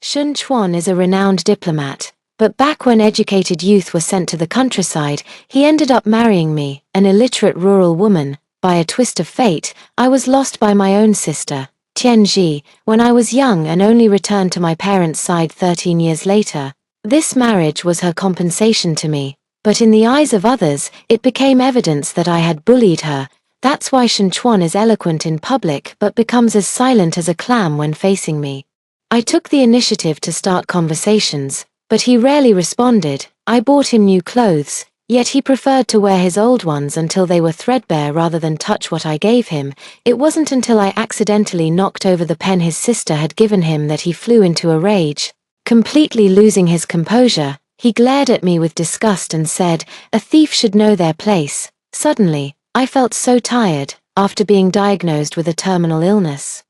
Shun Chuan is a renowned diplomat, but back when educated youth were sent to the countryside, he ended up marrying me, an illiterate rural woman. By a twist of fate, I was lost by my own sister, Tianji, when I was young and only returned to my parents' side 13 years later. This marriage was her compensation to me, but in the eyes of others, it became evidence that I had bullied her. That's why Shun Chuan is eloquent in public but becomes as silent as a clam when facing me. I took the initiative to start conversations, but he rarely responded. I bought him new clothes, yet he preferred to wear his old ones until they were threadbare rather than touch what I gave him. It wasn't until I accidentally knocked over the pen his sister had given him that he flew into a rage. Completely losing his composure, he glared at me with disgust and said, "A thief should know their place." Suddenly, I felt so tired, after being diagnosed with a terminal illness.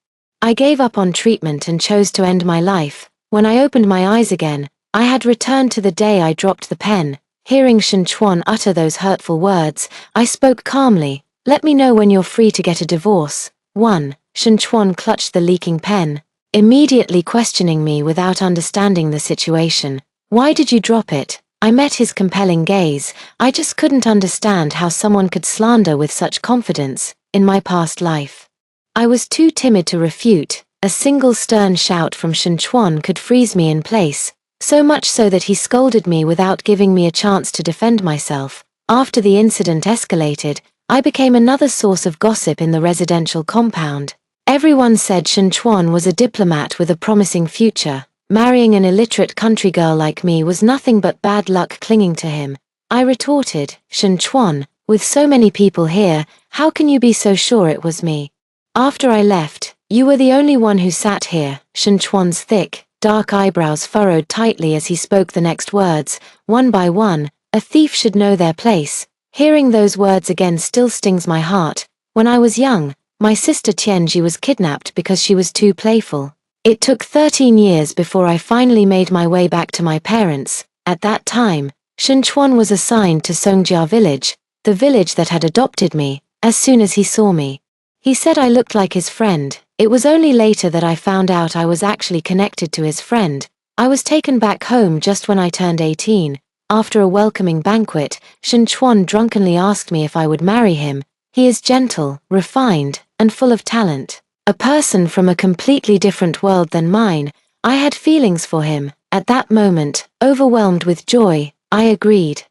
I gave up on treatment and chose to end my life. When I opened my eyes again, I had returned to the day I dropped the pen. Hearing Shun Chuan utter those hurtful words, I spoke calmly. "Let me know when you're free to get a divorce." 1. Shun Chuan clutched the leaking pen, immediately questioning me without understanding the situation. "Why did you drop it?" I met his compelling gaze. I just couldn't understand how someone could slander with such confidence. In my past life, I was too timid to refute. A single stern shout from Shun Chuan could freeze me in place, so much so that he scolded me without giving me a chance to defend myself. After the incident escalated, I became another source of gossip in the residential compound. Everyone said Shun Chuan was a diplomat with a promising future. Marrying an illiterate country girl like me was nothing but bad luck clinging to him. I retorted, "Shun Chuan, with so many people here, how can you be so sure it was me? After I left, you were the only one who sat here." Shun Chuan's thick, dark eyebrows furrowed tightly as he spoke the next words, one by one. "A thief should know their place." Hearing those words again still stings my heart. When I was young, my sister Tianji was kidnapped because she was too playful. It took 13 years before I finally made my way back to my parents. At that time, Shun Chuan was assigned to Songjia village, the village that had adopted me. As soon as he saw me, he said I looked like his friend. It was only later that I found out I was actually connected to his friend. I was taken back home just when I turned 18. After a welcoming banquet, Shun Chuan drunkenly asked me if I would marry him. He is gentle, refined, and full of talent. A person from a completely different world than mine. I had feelings for him. At that moment, overwhelmed with joy, I agreed.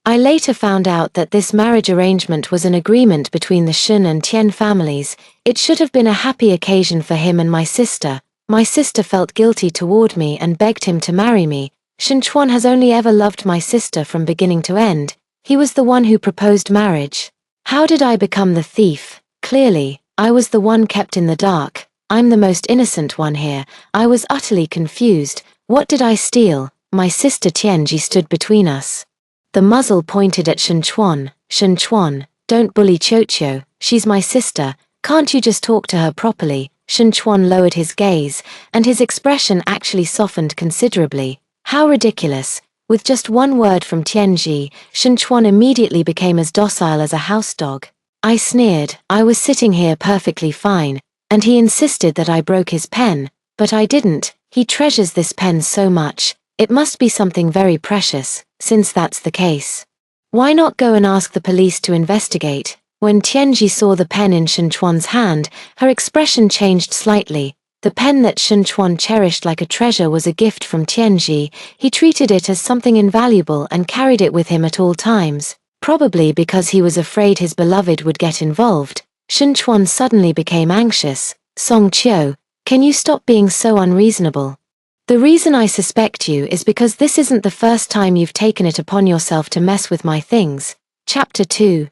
I later found out that this marriage arrangement was an agreement between the Shun and Tian families. It should have been a happy occasion for him and my sister. My sister felt guilty toward me and begged him to marry me. Shun Chuan has only ever loved my sister from beginning to end. He was the one who proposed marriage. How did I become the thief? Clearly, I was the one kept in the dark. I'm the most innocent one here. I was utterly confused. What did I steal? My sister Tianji stood between us. The muzzle pointed at Shun Chuan. "Shun Chuan, don't bully Qiuqiu. She's my sister. Can't you just talk to her properly?" Shun Chuan lowered his gaze, and his expression actually softened considerably. How ridiculous. With just one word from Tianji, Shun Chuan immediately became as docile as a house dog. I sneered. I was sitting here perfectly fine, and he insisted that I broke his pen. But I didn't. He treasures this pen so much. It must be something very precious. Since that's the case, why not go and ask the police to investigate? When Tianji saw the pen in Shun Chuan's hand, her expression changed slightly. The pen that Shun Chuan cherished like a treasure was a gift from Tianji. He treated it as something invaluable and carried it with him at all times. Probably because he was afraid his beloved would get involved, Shun Chuan suddenly became anxious. "Song Qiu, can you stop being so unreasonable? The reason I suspect you is because this isn't the first time you've taken it upon yourself to mess with my things." Chapter 2.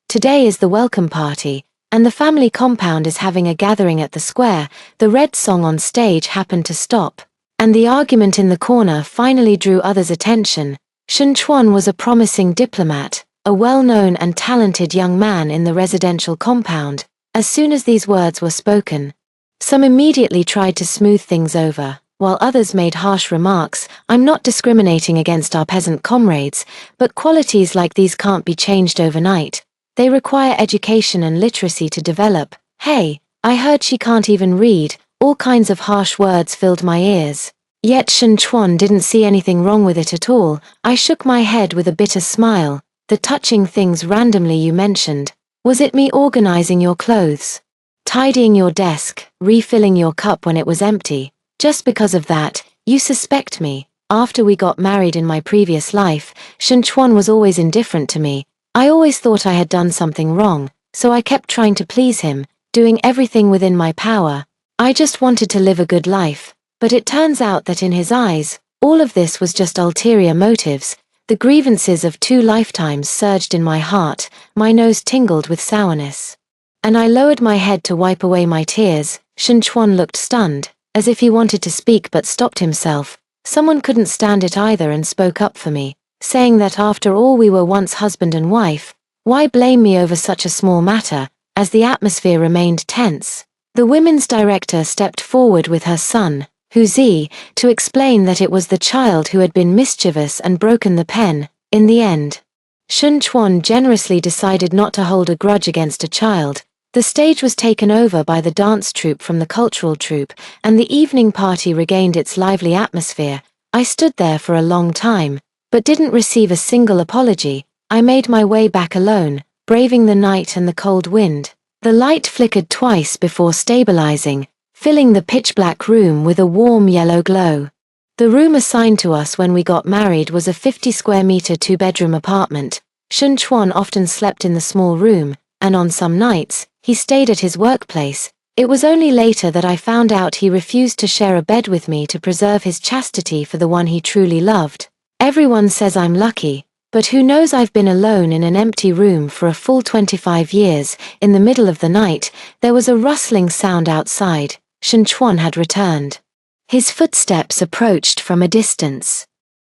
Today is the welcome party, and the family compound is having a gathering at the square. The red song on stage happened to stop, and the argument in the corner finally drew others' attention. Shun Chuan was a promising diplomat, a well-known and talented young man in the residential compound. As soon as these words were spoken, some immediately tried to smooth things over, while others made harsh remarks. "I'm not discriminating against our peasant comrades, but qualities like these can't be changed overnight. They require education and literacy to develop." "Hey, I heard she can't even read." All kinds of harsh words filled my ears. Yet Shen Chuan didn't see anything wrong with it at all. I shook my head with a bitter smile. The touching things randomly you mentioned. Was it me organizing your clothes? Tidying your desk, refilling your cup when it was empty? Just because of that, you suspect me? After we got married in my previous life, Shen Chuan was always indifferent to me. I always thought I had done something wrong, so I kept trying to please him, doing everything within my power. I just wanted to live a good life. But it turns out that in his eyes, all of this was just ulterior motives. The grievances of 2 lifetimes surged in my heart, my nose tingled with sourness. And I lowered my head to wipe away my tears. Shen Chuan looked stunned, as if he wanted to speak but stopped himself. Someone couldn't stand it either and spoke up for me, saying that after all we were once husband and wife. Why blame me over such a small matter? As the atmosphere remained tense, the women's director stepped forward with her son, Hu Zi, to explain that it was the child who had been mischievous and broken the pen. In the end, Shen Chuan generously decided not to hold a grudge against a child. The stage was taken over by the dance troupe from the cultural troupe, and the evening party regained its lively atmosphere. I stood there for a long time, but didn't receive a single apology. I made my way back alone, braving the night and the cold wind. The light flickered twice before stabilizing, filling the pitch-black room with a warm yellow glow. The room assigned to us when we got married was a 50-square-meter 2-bedroom apartment. Shen Chuan often slept in the small room, and on some nights, he stayed at his workplace. It was only later that I found out he refused to share a bed with me to preserve his chastity for the one he truly loved. Everyone says I'm lucky, but who knows? I've been alone in an empty room for a full 25 years. In the middle of the night, there was a rustling sound outside. Shen Chuan had returned. His footsteps approached from a distance,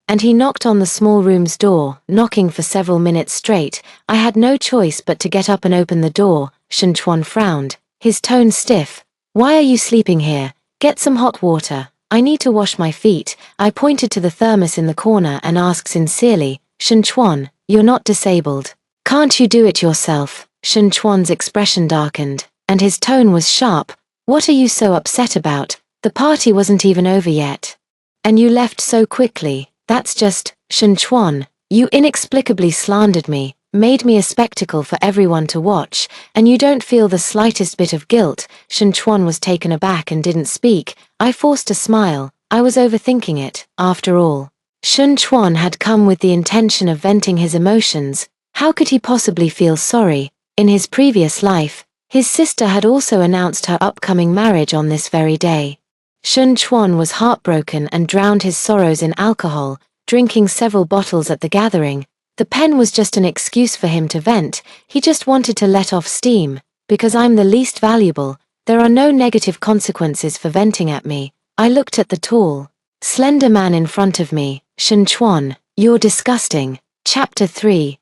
and he knocked on the small room's door, knocking for several minutes straight. I had no choice but to get up and open the door. Shen Chuan frowned, his tone stiff. Why are you sleeping here? Get some hot water. I need to wash my feet. I pointed to the thermos in the corner and asked sincerely, Shen Chuan, you're not disabled. Can't you do it yourself? Shen Chuan's expression darkened, and his tone was sharp. What are you so upset about? The party wasn't even over yet. And you left so quickly. That's just, Shen Chuan, you inexplicably slandered me, made me a spectacle for everyone to watch, and you don't feel the slightest bit of guilt. Shen Chuan was taken aback and didn't speak. I forced a smile. I was overthinking it, after all. Shen Chuan had come with the intention of venting his emotions. How could he possibly feel sorry? In his previous life, his sister had also announced her upcoming marriage on this very day. Shen Chuan was heartbroken and drowned his sorrows in alcohol, drinking several bottles at the gathering. The pen was just an excuse for him to vent. He just wanted to let off steam. Because I'm the least valuable, there are no negative consequences for venting at me. I looked at the tall, slender man in front of me. Shen Chuan, you're disgusting. Chapter 3.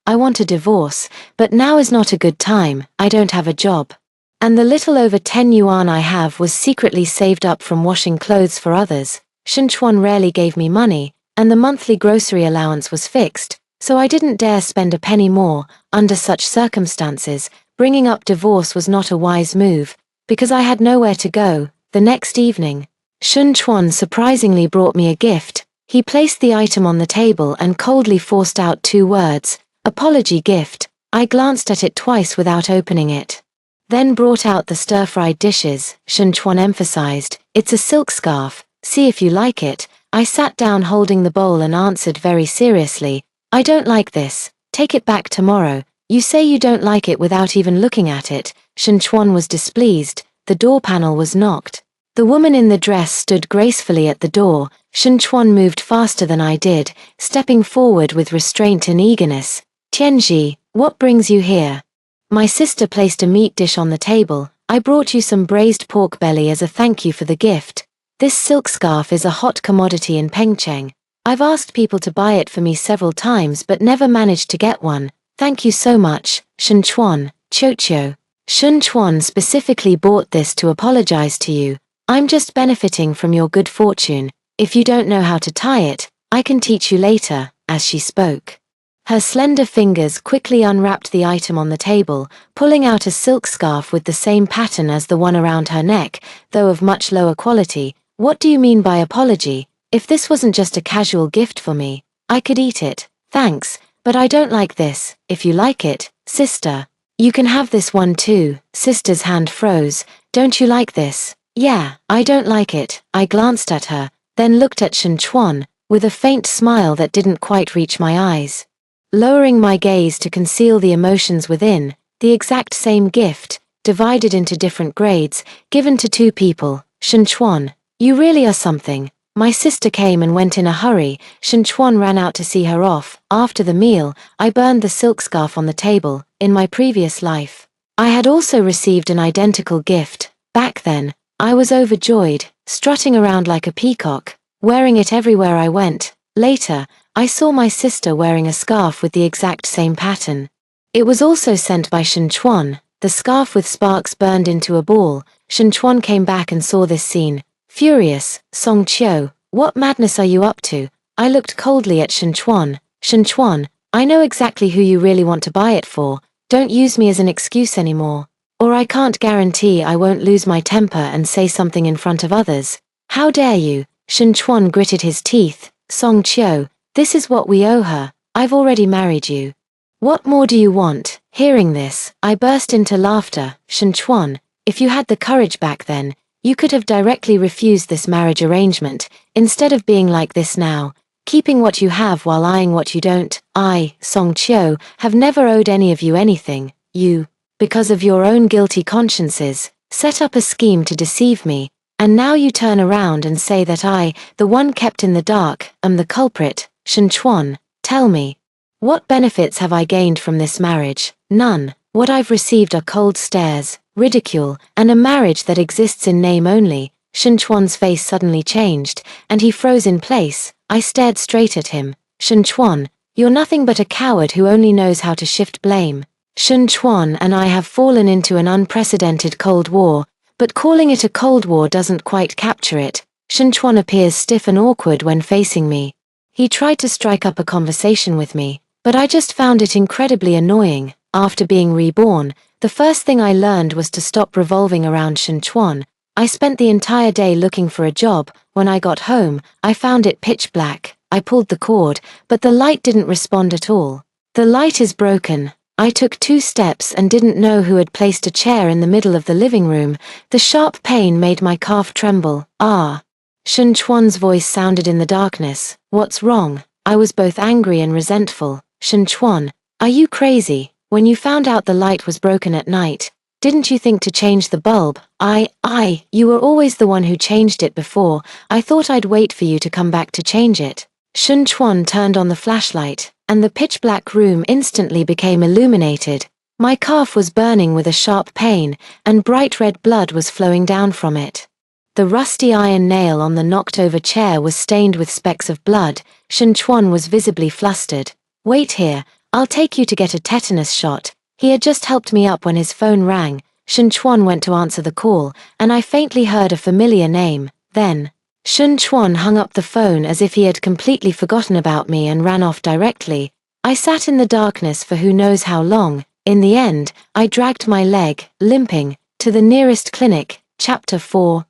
I want a divorce, but now is not a good time. I don't have a job. And the little over 10 yuan I have was secretly saved up from washing clothes for others. Shen Chuan rarely gave me money, and the monthly grocery allowance was fixed, so I didn't dare spend a penny more. Under such circumstances, bringing up divorce was not a wise move, because I had nowhere to go. The next evening, Shen Chuan surprisingly brought me a gift. He placed the item on the table and coldly forced out 2 words, apology gift. I glanced at it twice without opening it. Then brought out the stir-fried dishes. Shen Chuan emphasized, it's a silk scarf, see if you like it. I sat down holding the bowl and answered very seriously, I don't like this, take it back tomorrow. You say you don't like it without even looking at it. Shen Chuan was displeased. The door panel was knocked. The woman in the dress stood gracefully at the door. Shen Chuan moved faster than I did, stepping forward with restraint and eagerness. Tianji, what brings you here? My sister placed a meat dish on the table. I brought you some braised pork belly as a thank you for the gift. This silk scarf is a hot commodity in Pengcheng. I've asked people to buy it for me several times but never managed to get one. Thank you so much, Shen Chuan, Qiu. Shen Chuan specifically bought this to apologize to you. I'm just benefiting from your good fortune. If you don't know how to tie it, I can teach you later. As she spoke, her slender fingers quickly unwrapped the item on the table, pulling out a silk scarf with the same pattern as the one around her neck, though of much lower quality. What do you mean by apology? If this wasn't just a casual gift for me, I could eat it. Thanks, but I don't like this. If you like it, sister, you can have this one too. Sister's hand froze. Don't you like this? Yeah, I don't like it. I glanced at her, then looked at Shen Chuan, with a faint smile that didn't quite reach my eyes. Lowering my gaze to conceal the emotions within, the exact same gift, divided into different grades, given to two people. Shen Chuan, you really are something. My sister came and went in a hurry. Shen Chuan ran out to see her off. After the meal, I burned the silk scarf on the table. In my previous life, I had also received an identical gift. Back then, I was overjoyed, strutting around like a peacock, wearing it everywhere I went. Later, I saw my sister wearing a scarf with the exact same pattern. It was also sent by Shen Chuan, the scarf with sparks burned into a ball. Shen Chuan came back and saw this scene. Furious, Song Qiu, what madness are you up to? I looked coldly at Shen Chuan. Shen Chuan, I know exactly who you really want to buy it for. Don't use me as an excuse anymore. Or I can't guarantee I won't lose my temper and say something in front of others. How dare you? Shen Chuan gritted his teeth. Song Qiu, this is what we owe her. I've already married you. What more do you want? Hearing this, I burst into laughter. Shen Chuan, if you had the courage back then, you could have directly refused this marriage arrangement, instead of being like this now, keeping what you have while eyeing what you don't. I, Song Qiu, have never owed any of you anything. You, because of your own guilty consciences, set up a scheme to deceive me, and now you turn around and say that I, the one kept in the dark, am the culprit. Shen Chuan, tell me, what benefits have I gained from this marriage? None. What I've received are cold stares, ridicule, and a marriage that exists in name only. Shen Chuan's face suddenly changed, and he froze in place. I stared straight at him. Shen Chuan, you're nothing but a coward who only knows how to shift blame. Shen Chuan and I have fallen into an unprecedented Cold War, but calling it a Cold War doesn't quite capture it. Shen Chuan appears stiff and awkward when facing me. He tried to strike up a conversation with me, but I just found it incredibly annoying. After being reborn, the first thing I learned was to stop revolving around Shen Chuan. I spent the entire day looking for a job. When I got home, I found it pitch black. I pulled the cord, but the light didn't respond at all. The light is broken. I took 2 steps and didn't know who had placed a chair in the middle of the living room. The sharp pain made my calf tremble. Ah. Shen Chuan's voice sounded in the darkness. What's wrong? I was both angry and resentful. Shen Chuan, are you crazy? When you found out the light was broken at night, didn't you think to change the bulb? You were always the one who changed it before. I thought I'd wait for you to come back to change it. Shen Chuan turned on the flashlight, and the pitch-black room instantly became illuminated. My calf was burning with a sharp pain, and bright red blood was flowing down from it. The rusty iron nail on the knocked-over chair was stained with specks of blood. Shen Chuan was visibly flustered. Wait here, I'll take you to get a tetanus shot. He had just helped me up when his phone rang. Shen Chuan went to answer the call, and I faintly heard a familiar name. Then, Shen Chuan hung up the phone as if he had completely forgotten about me and ran off directly. I sat in the darkness for who knows how long. In the end, I dragged my leg, limping, to the nearest clinic. Chapter 4.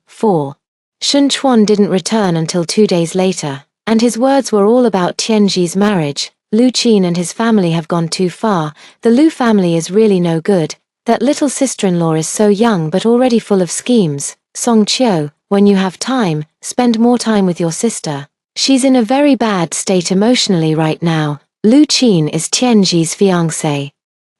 Shen Chuan didn't return until 2 days later, and his words were all about Tianji's marriage. Lu Qin and his family have gone too far. The Lu family is really no good. That little sister-in-law is so young but already full of schemes. Song Qiu, when you have time, spend more time with your sister. She's in a very bad state emotionally right now. Lu Qin is Tianji's fiancé.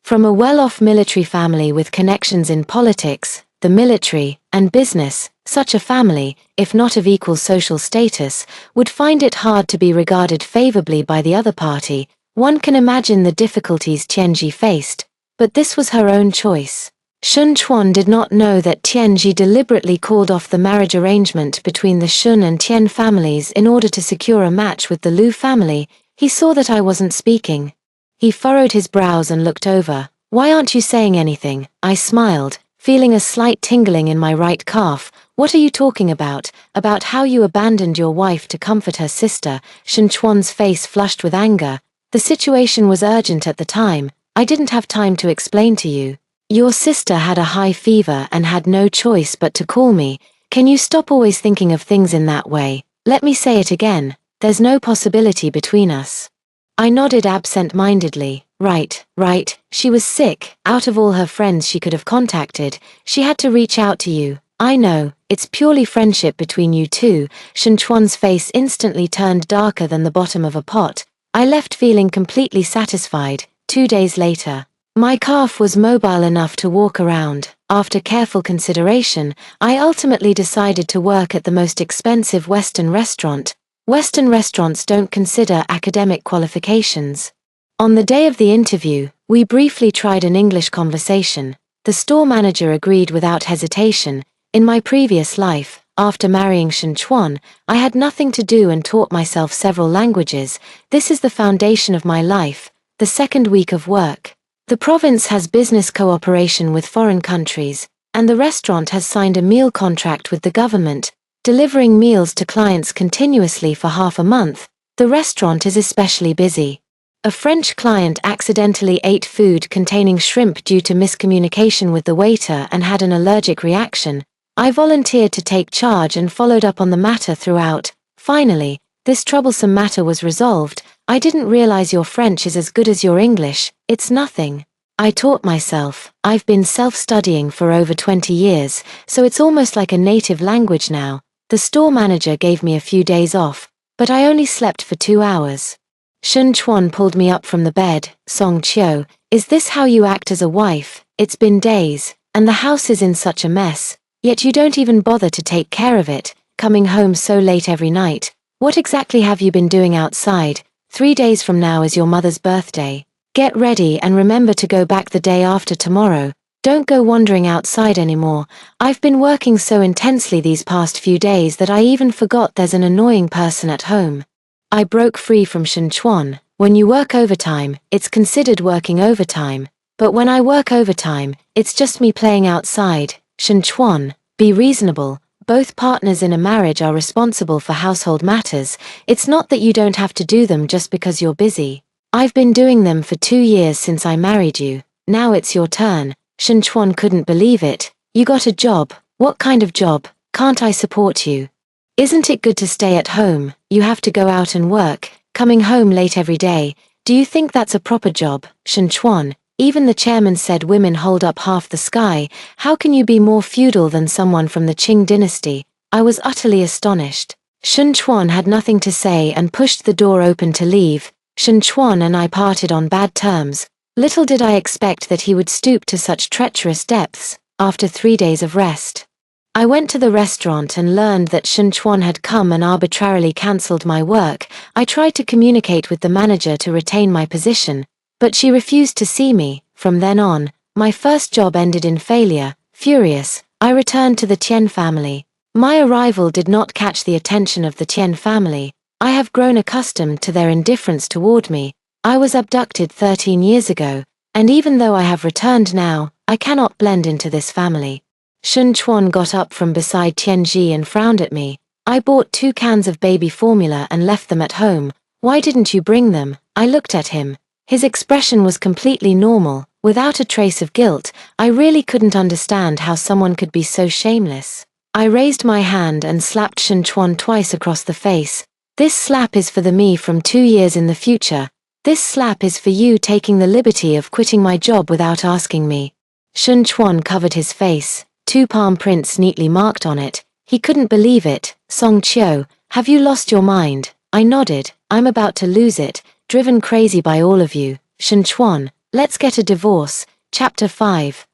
From a well-off military family with connections in politics, the military, and business, such a family, if not of equal social status, would find it hard to be regarded favorably by the other party. One can imagine the difficulties Tianji faced, but this was her own choice. Shen Chuan did not know that Tianji deliberately called off the marriage arrangement between the Shun and Tian families in order to secure a match with the Lu family. He saw that I wasn't speaking. He furrowed his brows and looked over. Why aren't you saying anything? I smiled, feeling a slight tingling in my right calf. What are you talking about? About how you abandoned your wife to comfort her sister? Shen Chuan's face flushed with anger. The situation was urgent at the time. I didn't have time to explain to you. Your sister had a high fever and had no choice but to call me. Can you stop always thinking of things in that way? Let me say it again, there's no possibility between us. I nodded absent-mindedly. Right, she was sick. Out of all her friends she could have contacted, she had to reach out to you. I know, it's purely friendship between you two. Shen Chuan's face instantly turned darker than the bottom of a pot. I left feeling completely satisfied. 2 days later, my calf was mobile enough to walk around. After careful consideration, I ultimately decided to work at the most expensive Western restaurant. Western restaurants don't consider academic qualifications. On the day of the interview, we briefly tried an English conversation. The store manager agreed without hesitation. In my previous life, after marrying Shen Chuan, I had nothing to do and taught myself several languages. This is the foundation of my life. The second week of work. The province has business cooperation with foreign countries, and the restaurant has signed a meal contract with the government, delivering meals to clients continuously for half a month. The restaurant is especially busy. A French client accidentally ate food containing shrimp due to miscommunication with the waiter and had an allergic reaction. I volunteered to take charge and followed up on the matter throughout. Finally, this troublesome matter was resolved. I didn't realize your French is as good as your English. It's nothing. I taught myself. I've been self-studying for over 20 years, so it's almost like a native language now. The store manager gave me a few days off, but I only slept for 2 hours. Shen Chuan pulled me up from the bed. Song Qiu, is this how you act as a wife? It's been days, and the house is in such a mess. Yet you don't even bother to take care of it, coming home so late every night. What exactly have you been doing outside? 3 days from now is your mother's birthday. Get ready and remember to go back the day after tomorrow. Don't go wandering outside anymore. I've been working so intensely these past few days that I even forgot there's an annoying person at home. I broke free from Shen Chuan. When you work overtime, it's considered working overtime. But when I work overtime, it's just me playing outside. Shen Chuan, be reasonable. Both partners in a marriage are responsible for household matters. It's not that you don't have to do them just because you're busy. I've been doing them for 2 years since I married you. Now it's your turn. Shen Chuan couldn't believe it. You got a job. What kind of job? Can't I support you? Isn't it good to stay at home? You have to go out and work, coming home late every day. Do you think that's a proper job? Shen Chuan, even the chairman said women hold up half the sky. How can you be more feudal than someone from the Qing dynasty? I was utterly astonished. Shen Chuan had nothing to say and pushed the door open to leave. Shen Chuan and I parted on bad terms. Little did I expect that he would stoop to such treacherous depths. After 3 days of rest, I went to the restaurant and learned that Shen Chuan had come and arbitrarily cancelled my work. I tried to communicate with the manager to retain my position, but she refused to see me. From then on, my first job ended in failure. Furious, I returned to the Tian family. My arrival did not catch the attention of the Tian family. I have grown accustomed to their indifference toward me. I was abducted 13 years ago, and even though I have returned now, I cannot blend into this family. Shen Chuan got up from beside Tianji and frowned at me. I bought 2 cans of baby formula and left them at home. Why didn't you bring them? I looked at him. His expression was completely normal, without a trace of guilt. I really couldn't understand how someone could be so shameless. I raised my hand and slapped Shen Chuan twice across the face. This slap is for the me from 2 years in the future. This slap is for you taking the liberty of quitting my job without asking me. Shen Chuan covered his face, 2 palm prints neatly marked on it. He couldn't believe it. Song Qiu, have you lost your mind? I nodded. I'm about to lose it, driven crazy by all of you. Shen Chuan, let's get a divorce. Chapter 5.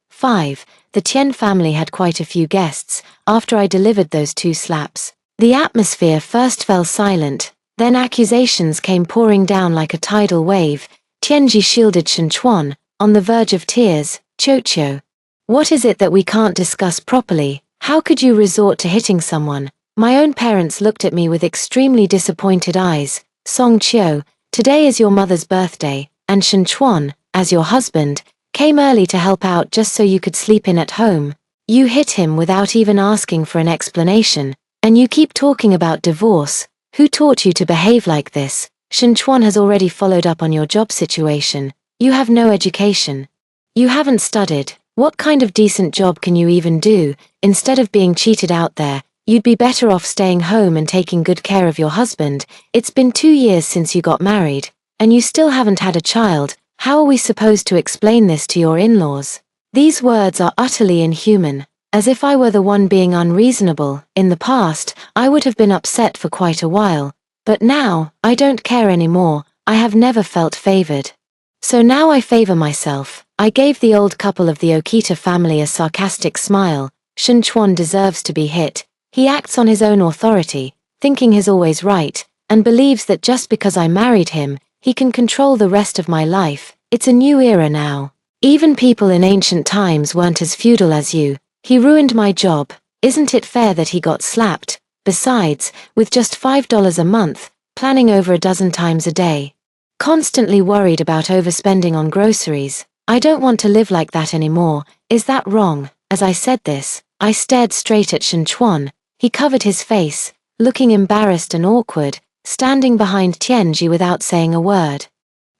The Tian family had quite a few guests. After I delivered those 2 slaps, the atmosphere first fell silent. Then accusations came pouring down like a tidal wave. Tianji shielded Shen Chuan, on the verge of tears. Qiu, what is it that we can't discuss properly? How could you resort to hitting someone? My own parents looked at me with extremely disappointed eyes. Song Qiu, today is your mother's birthday, and Shen Chuan, as your husband, came early to help out just so you could sleep in at home. You hit him without even asking for an explanation, and you keep talking about divorce. Who taught you to behave like this? Shen Chuan has already followed up on your job situation. You have no education. You haven't studied. What kind of decent job can you even do? Instead of being cheated out there, you'd be better off staying home and taking good care of your husband. It's been 2 years since you got married, and you still haven't had a child. How are we supposed to explain this to your in-laws? These words are utterly inhuman. As if I were the one being unreasonable. In the past, I would have been upset for quite a while. But now, I don't care anymore. I have never felt favored. So now I favor myself. I gave the old couple of the Okita family a sarcastic smile. Shen Chuan deserves to be hit. He acts on his own authority, thinking he's always right, and believes that just because I married him, he can control the rest of my life. It's a new era now. Even people in ancient times weren't as feudal as you. He ruined my job. Isn't it fair that he got slapped? Besides, with just $5 a month, planning over a dozen times a day. Constantly worried about overspending on groceries. I don't want to live like that anymore. Is that wrong? As I said this, I stared straight at Shen Chuan. He covered his face, looking embarrassed and awkward, standing behind Tianji without saying a word.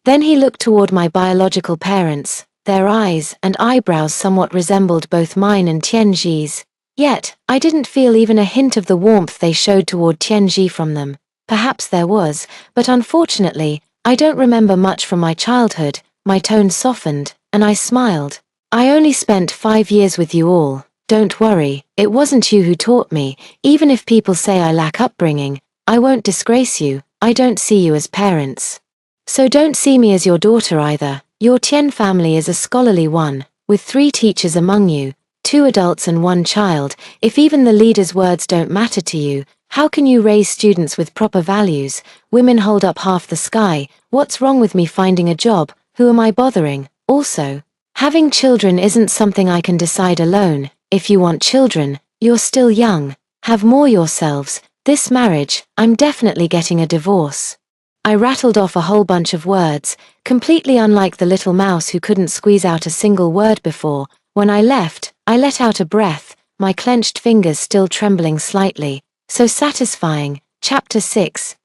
Then he looked toward my biological parents. Their eyes and eyebrows somewhat resembled both mine and Tianji's. Yet, I didn't feel even a hint of the warmth they showed toward Tianji from them. Perhaps there was, but unfortunately, I don't remember much from my childhood. My tone softened, and I smiled. I only spent 5 years with you all. Don't worry, it wasn't you who taught me. Even if people say I lack upbringing, I won't disgrace you. I don't see you as parents. So don't see me as your daughter either. Your Tian family is a scholarly one, with 3 teachers among you, 2 adults and 1 child. If even the leader's words don't matter to you, how can you raise students with proper values? Women hold up half the sky. What's wrong with me finding a job? Who am I bothering? Also, having children isn't something I can decide alone. If you want children, you're still young. Have more yourselves. This marriage, I'm definitely getting a divorce. I rattled off a whole bunch of words, completely unlike the little mouse who couldn't squeeze out a single word before. When I left, I let out a breath, my clenched fingers still trembling slightly. So satisfying. Chapter 6.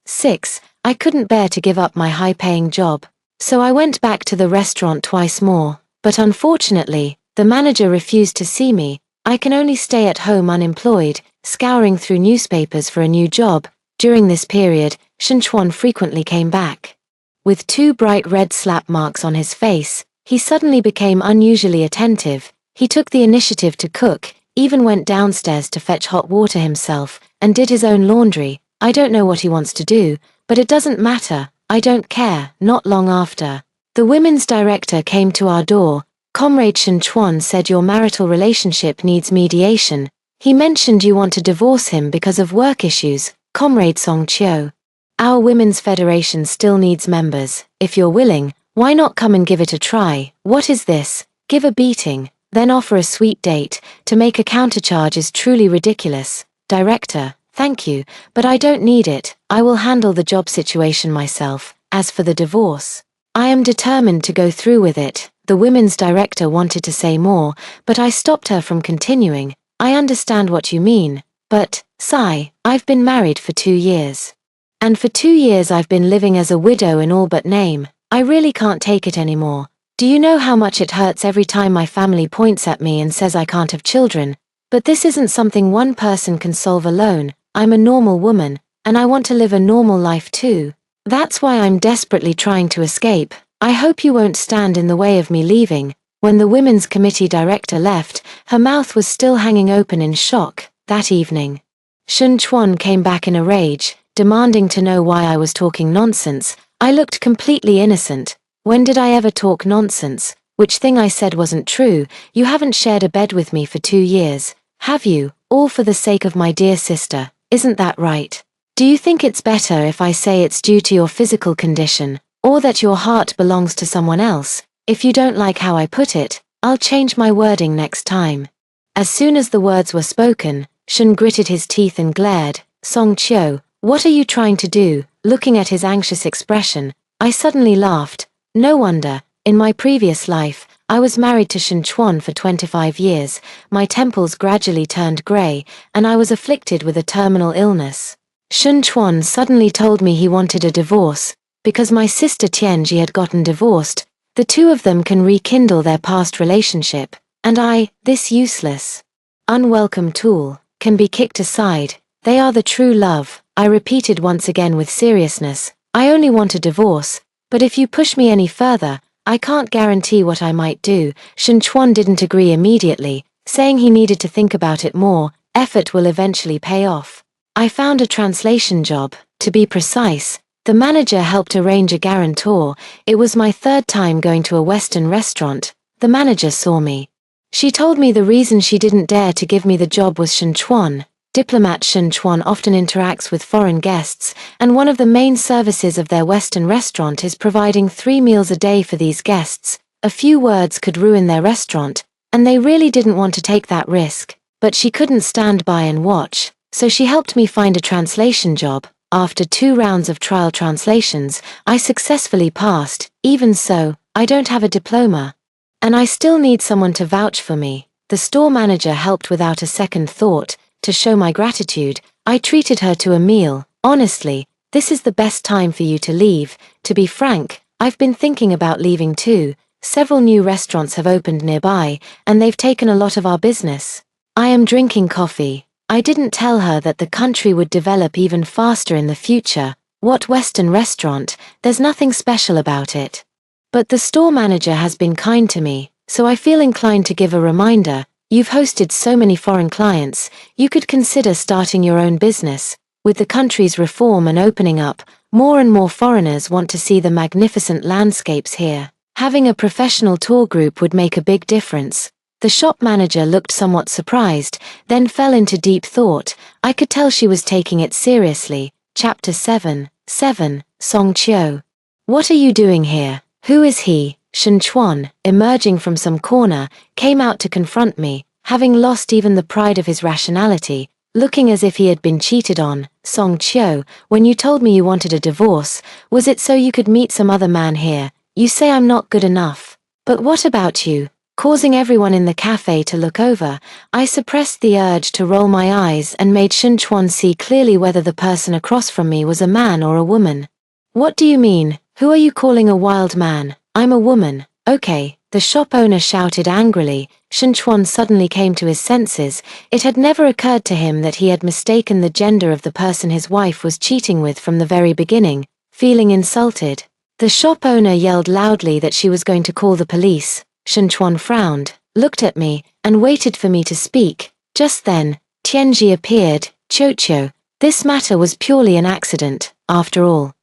I couldn't bear to give up my high-paying job. So I went back to the restaurant twice more, but unfortunately, the manager refused to see me. I can only stay at home unemployed, scouring through newspapers for a new job. During this period, Shen Chuan frequently came back. With 2 bright red slap marks on his face, he suddenly became unusually attentive. He took the initiative to cook, even went downstairs to fetch hot water himself, and did his own laundry. I don't know what he wants to do, but it doesn't matter. I don't care. Not long after, the women's director came to our door. Comrade Shen Chuan said your marital relationship needs mediation. He mentioned you want to divorce him because of work issues. Comrade Song Chiu. Our Women's Federation still needs members. If you're willing, why not come and give it a try? What is this? Give a beating, then offer a sweet date. To make a countercharge is truly ridiculous. Director, thank you, but I don't need it. I will handle the job situation myself. As for the divorce, I am determined to go through with it. The women's director wanted to say more, but I stopped her from continuing. I understand what you mean, but, Sai, I've been married for 2 years. And for 2 years I've been living as a widow in all but name. I really can't take it anymore. Do you know how much it hurts every time my family points at me and says I can't have children? But this isn't something one person can solve alone. I'm a normal woman, and I want to live a normal life too. That's why I'm desperately trying to escape. I hope you won't stand in the way of me leaving. When the Women's Committee director left, her mouth was still hanging open in shock. That evening, Shen Chuan came back in a rage, demanding to know why I was talking nonsense. I looked completely innocent. When did I ever talk nonsense? Which thing I said wasn't true? You haven't shared a bed with me for 2 years, have you? All for the sake of my dear sister, isn't that right? Do you think it's better if I say it's due to your physical condition, or that your heart belongs to someone else? If you don't like how I put it, I'll change my wording next time. As soon as the words were spoken, Shen gritted his teeth and glared. Song Chiu, what are you trying to do? Looking at his anxious expression, I suddenly laughed. No wonder. In my previous life, I was married to Shen Chuan for 25 years. My temples gradually turned grey, and I was afflicted with a terminal illness. Shen Chuan suddenly told me he wanted a divorce, because my sister Tianji had gotten divorced. The 2 of them can rekindle their past relationship. And this useless, unwelcome tool, can be kicked aside. They are the true love, I repeated once again with seriousness. I only want a divorce, but if you push me any further, I can't guarantee what I might do. Shen Chuan didn't agree immediately, saying he needed to think about it more. Effort will eventually pay off. I found a translation job. To be precise, the manager helped arrange a guarantor. It was my third time going to a Western restaurant. The manager saw me. She told me the reason she didn't dare to give me the job was Shen Chuan. Diplomat Shen Chuan often interacts with foreign guests, and one of the main services of their Western restaurant is providing 3 meals a day for these guests. A few words could ruin their restaurant, and they really didn't want to take that risk. But she couldn't stand by and watch, so she helped me find a translation job. After 2 rounds of trial translations, I successfully passed. Even so, I don't have a diploma. And I still need someone to vouch for me. The store manager helped without a second thought. To show my gratitude, I treated her to a meal. Honestly, this is the best time for you to leave. To be frank, I've been thinking about leaving too. Several new restaurants have opened nearby, and they've taken a lot of our business. I am drinking coffee. I didn't tell her that the country would develop even faster in the future. What Western restaurant? There's nothing special about it. But the store manager has been kind to me, so I feel inclined to give a reminder. You've hosted so many foreign clients, you could consider starting your own business. With the country's reform and opening up, more and more foreigners want to see the magnificent landscapes here. Having a professional tour group would make a big difference. The shop manager looked somewhat surprised, then fell into deep thought. I could tell she was taking it seriously. Chapter 7. Song Chiu. What are you doing here? Who is he? Shen Chuan, emerging from some corner, came out to confront me, having lost even the pride of his rationality, looking as if he had been cheated on. Song Chiu, when you told me you wanted a divorce, was it so you could meet some other man here? You say I'm not good enough. But what about you? Causing everyone in the cafe to look over, I suppressed the urge to roll my eyes and made Shen Chuan see clearly whether the person across from me was a man or a woman. What do you mean? Who are you calling a wild man? I'm a woman. Okay, the shop owner shouted angrily. Shen Chuan suddenly came to his senses. It had never occurred to him that he had mistaken the gender of the person his wife was cheating with from the very beginning. Feeling insulted, the shop owner yelled loudly that she was going to call the police. Shen Chuan frowned, looked at me, and waited for me to speak. Just then, Tianji appeared. Chocho, this matter was purely an accident, after all.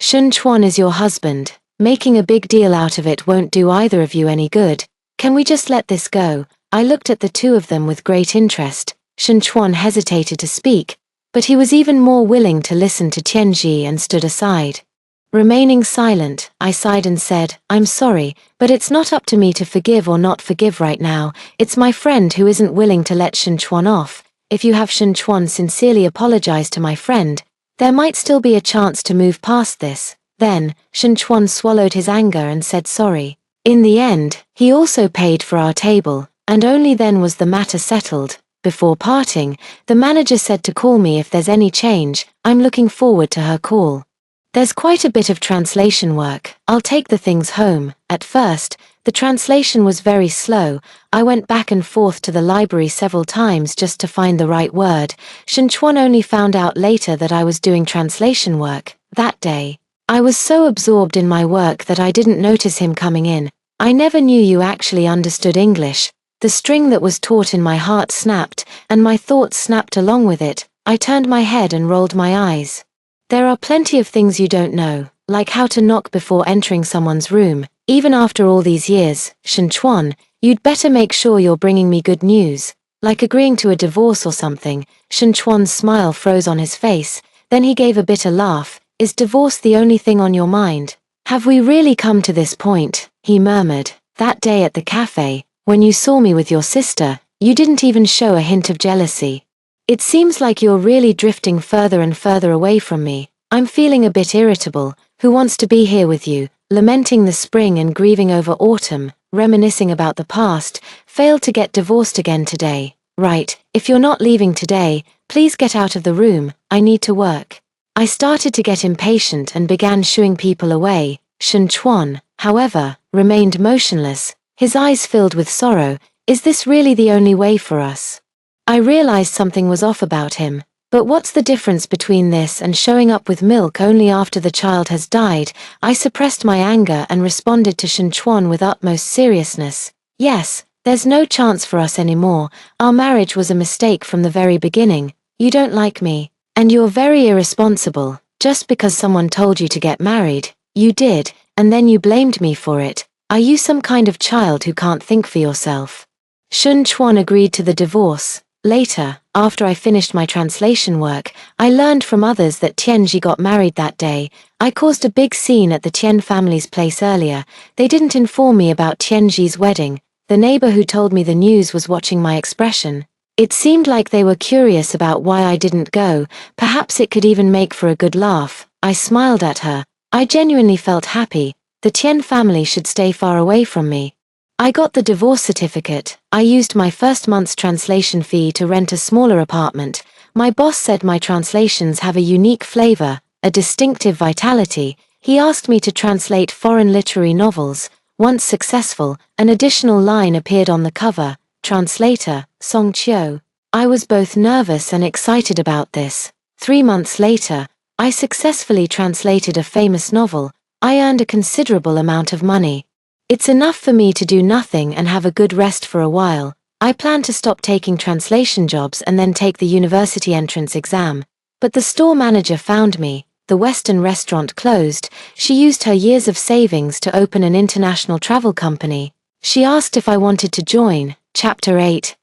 Shen Chuan is your husband. Making a big deal out of it won't do either of you any good. Can we just let this go? I looked at the two of them with great interest. Shen Chuan hesitated to speak, but he was even more willing to listen to Tianji and stood aside. Remaining silent, I sighed and said, I'm sorry, but it's not up to me to forgive or not forgive right now. It's my friend who isn't willing to let Shen Chuan off. If you have Shen Chuan sincerely apologize to my friend, there might still be a chance to move past this. Then, Shen Chuan swallowed his anger and said sorry. In the end, he also paid for our table, and only then was the matter settled. Before parting, the manager said to call me if there's any change. I'm looking forward to her call. There's quite a bit of translation work. I'll take the things home. At first, the translation was very slow. I went back and forth to the library several times just to find the right word. Shen Chuan only found out later that I was doing translation work. That day, I was so absorbed in my work that I didn't notice him coming in. I never knew you actually understood English. The string that was taut in my heart snapped, and my thoughts snapped along with it. I turned my head and rolled my eyes. There are plenty of things you don't know, like how to knock before entering someone's room. Even after all these years, Shen Chuan, you'd better make sure you're bringing me good news. Like agreeing to a divorce or something. Shen Chuan's smile froze on his face, then he gave a bitter laugh. Is divorce the only thing on your mind? Have we really come to this point? He murmured. That day at the cafe, when you saw me with your sister, you didn't even show a hint of jealousy. It seems like you're really drifting further and further away from me. I'm feeling a bit irritable. Who wants to be here with you? Lamenting the spring and grieving over autumn, reminiscing about the past, failed to get divorced again today. Right, if you're not leaving today, please get out of the room. I need to work. I started to get impatient and began shooing people away. Shen Chuan, however, remained motionless, his eyes filled with sorrow. Is this really the only way for us? I realized something was off about him. But what's the difference between this and showing up with milk only after the child has died? I suppressed my anger and responded to Shen Chuan with utmost seriousness. Yes, there's no chance for us anymore. Our marriage was a mistake from the very beginning. You don't like me, and you're very irresponsible. Just because someone told you to get married, you did, and then you blamed me for it. Are you some kind of child who can't think for yourself? Shen Chuan agreed to the divorce. Later, after I finished my translation work, I learned from others that Tianji got married that day. I caused a big scene at the Tian family's place earlier. They didn't inform me about Tianji's wedding. The neighbor who told me the news was watching my expression. It seemed like they were curious about why I didn't go. Perhaps it could even make for a good laugh. I smiled at her. I genuinely felt happy. The Tian family should stay far away from me. I got the divorce certificate. I used my first month's translation fee to rent a smaller apartment. My boss said my translations have a unique flavor, a distinctive vitality. He asked me to translate foreign literary novels. Once successful, an additional line appeared on the cover, Translator, Song Qiu. I was both nervous and excited about this. 3 months later, I successfully translated a famous novel. I earned a considerable amount of money. It's enough for me to do nothing and have a good rest for a while. I plan to stop taking translation jobs and then take the university entrance exam. But the store manager found me. The Western restaurant closed. She used her years of savings to open an international travel company. She asked if I wanted to join. Chapter 8.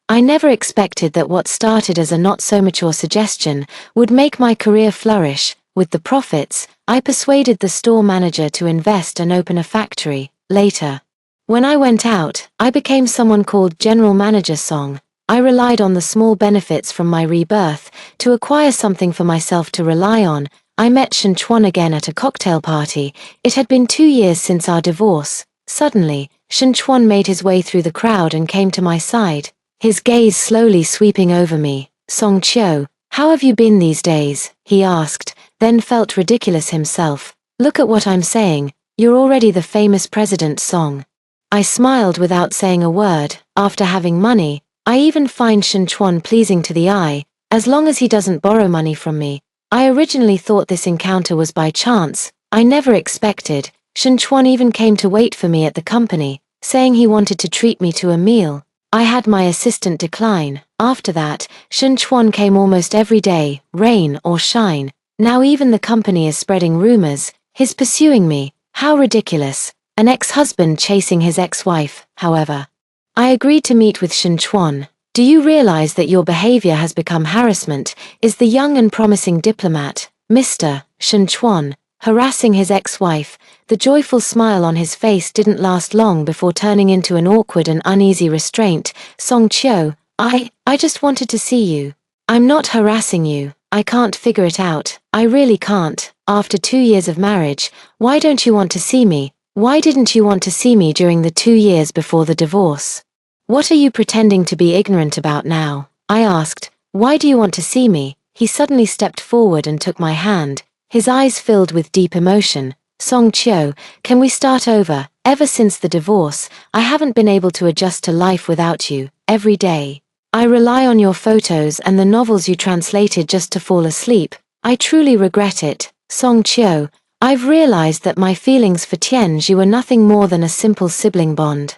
I never expected that what started as a not-so-mature suggestion would make my career flourish. With the profits, I persuaded the store manager to invest and open a factory. Later, when I went out, I became someone called General Manager Song. I relied on the small benefits from my rebirth to acquire something for myself to rely on. I met Shen Chuan again at a cocktail party. It had been 2 years since our divorce. Suddenly, Shen Chuan made his way through the crowd and came to my side, his gaze slowly sweeping over me. Song Qiu, how have you been these days? He asked, then felt ridiculous himself. Look at what I'm saying. You're already the famous President Song. I smiled without saying a word. After having money, I even find Shen Chuan pleasing to the eye, as long as he doesn't borrow money from me. I originally thought this encounter was by chance. I never expected. Shen Chuan even came to wait for me at the company, saying he wanted to treat me to a meal. I had my assistant decline. After that, Shen Chuan came almost every day, rain or shine. Now even the company is spreading rumors. He's pursuing me. How ridiculous. An ex-husband chasing his ex-wife, however. I agreed to meet with Shen Chuan. Do you realize that your behavior has become harassment? Is the young and promising diplomat, Mr. Shen Chuan, harassing his ex-wife? The joyful smile on his face didn't last long before turning into an awkward and uneasy restraint. Song Qiu, I just wanted to see you. I'm not harassing you. I can't figure it out. I really can't. After 2 years of marriage, why don't you want to see me? Why didn't you want to see me during the 2 years before the divorce? What are you pretending to be ignorant about now? I asked. Why do you want to see me? He suddenly stepped forward and took my hand, his eyes filled with deep emotion. Song Qiu, can we start over? Ever since the divorce, I haven't been able to adjust to life without you. Every day, I rely on your photos and the novels you translated just to fall asleep. I truly regret it. Song Qiu, I've realized that my feelings for Tianji were nothing more than a simple sibling bond.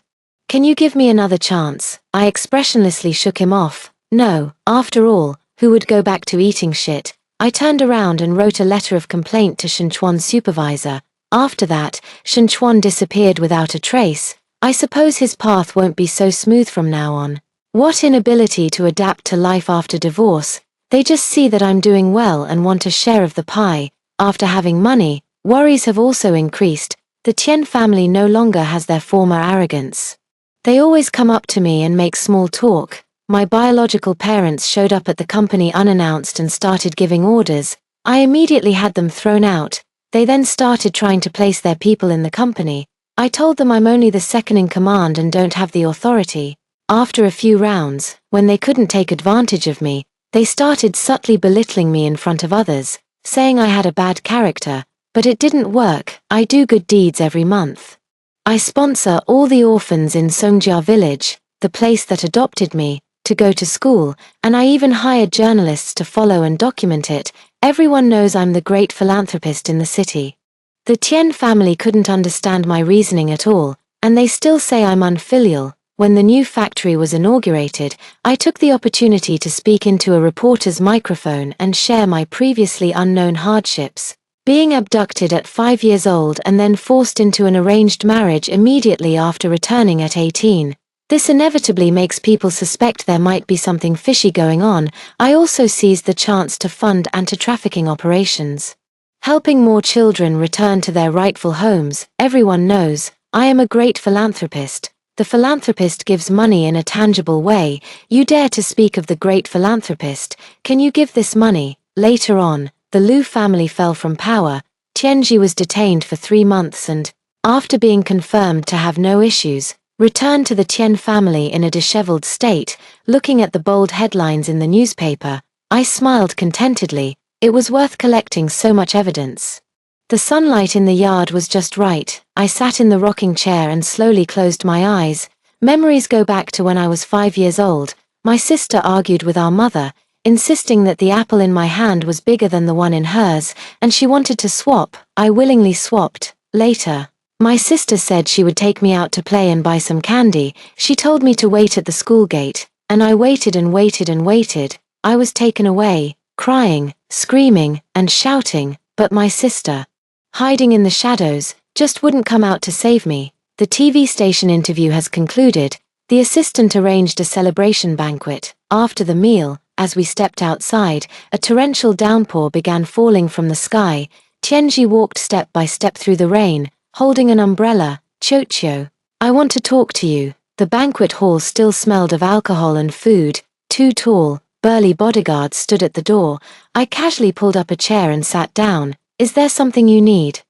Can you give me another chance? I expressionlessly shook him off. No, after all, who would go back to eating shit? I turned around and wrote a letter of complaint to Shen Chuan's supervisor. After that, Shen Chuan disappeared without a trace. I suppose his path won't be so smooth from now on. What inability to adapt to life after divorce. They just see that I'm doing well and want a share of the pie. After having money, worries have also increased. The Tian family no longer has their former arrogance. They always come up to me and make small talk. My biological parents showed up at the company unannounced and started giving orders. I immediately had them thrown out. They then started trying to place their people in the company. I told them I'm only the second in command and don't have the authority. After a few rounds, when they couldn't take advantage of me, they started subtly belittling me in front of others, saying I had a bad character. But it didn't work. I do good deeds every month. I sponsor all the orphans in Songjia village. the place that adopted me, to go to school, and I even hired journalists to follow and document it. Everyone knows I'm the great philanthropist in the city. The Tien family couldn't understand my reasoning at all, and they still say I'm unfilial. When the new factory was inaugurated, I took the opportunity to speak into a reporter's microphone and share my previously unknown hardships. Being abducted at 5 years old and then forced into an arranged marriage immediately after returning at 18. This inevitably makes people suspect there might be something fishy going on. I also seized the chance to fund anti-trafficking operations, helping more children return to their rightful homes. Everyone knows I am a great philanthropist. The philanthropist gives money in a tangible way. You dare to speak of the great philanthropist? Can you give this money? Later on, the Liu family fell from power. Tianji was detained for 3 months and, after being confirmed to have no issues, returned to the Tien family in a disheveled state. Looking at the bold headlines in the newspaper, I smiled contentedly. It was worth collecting so much evidence. The sunlight in the yard was just right. I sat in the rocking chair and slowly closed my eyes. Memories go back to when I was 5 years old. My sister argued with our mother, insisting that the apple in my hand was bigger than the one in hers, and she wanted to swap. I willingly swapped. Later, my sister said she would take me out to play and buy some candy. She told me to wait at the school gate, and I waited and waited and waited. I was taken away, crying, screaming, and shouting, but my sister, hiding in the shadows, just wouldn't come out to save me. The TV station interview has concluded. The assistant arranged a celebration banquet. After the meal, as we stepped outside, a torrential downpour began falling from the sky. Tianji walked step by step through the rain, holding an umbrella. Chocho, I want to talk to you. The banquet hall still smelled of alcohol and food. 2 tall, burly bodyguards stood at the door. I casually pulled up a chair and sat down. Is there something you need?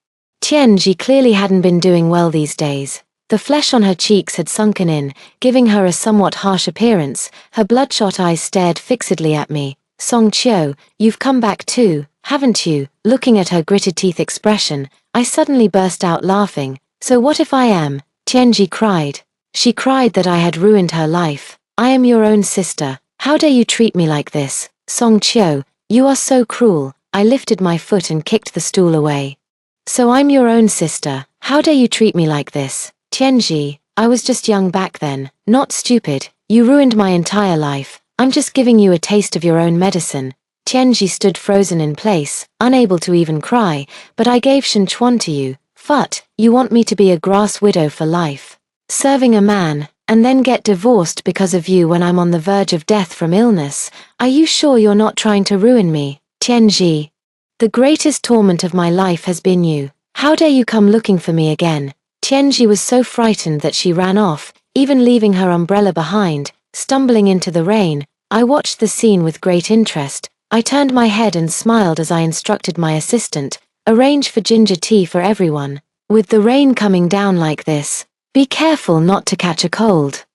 Tianji clearly hadn't been doing well these days. The flesh on her cheeks had sunken in, giving her a somewhat harsh appearance. Her bloodshot eyes stared fixedly at me. Song Chio, you've come back too, haven't you? Looking at her gritted teeth expression, I suddenly burst out laughing. So what if I am? Tianji cried. She cried that I had ruined her life. I am your own sister. How dare you treat me like this? Song Chio, you are so cruel. I lifted my foot and kicked the stool away. So I'm your own sister. How dare you treat me like this? Tianji, I was just young back then, not stupid. You ruined my entire life. I'm just giving you a taste of your own medicine. Tianji stood frozen in place, unable to even cry. But I gave Shen Chuan to you. Phut, you want me to be a grass widow for life, serving a man, and then get divorced because of you when I'm on the verge of death from illness? Are you sure you're not trying to ruin me? Tianji, the greatest torment of my life has been you. How dare you come looking for me again? Tianji was so frightened that she ran off, even leaving her umbrella behind. Stumbling into the rain, I watched the scene with great interest. I turned my head and smiled as I instructed my assistant, arrange for ginger tea for everyone. With the rain coming down like this, be careful not to catch a cold.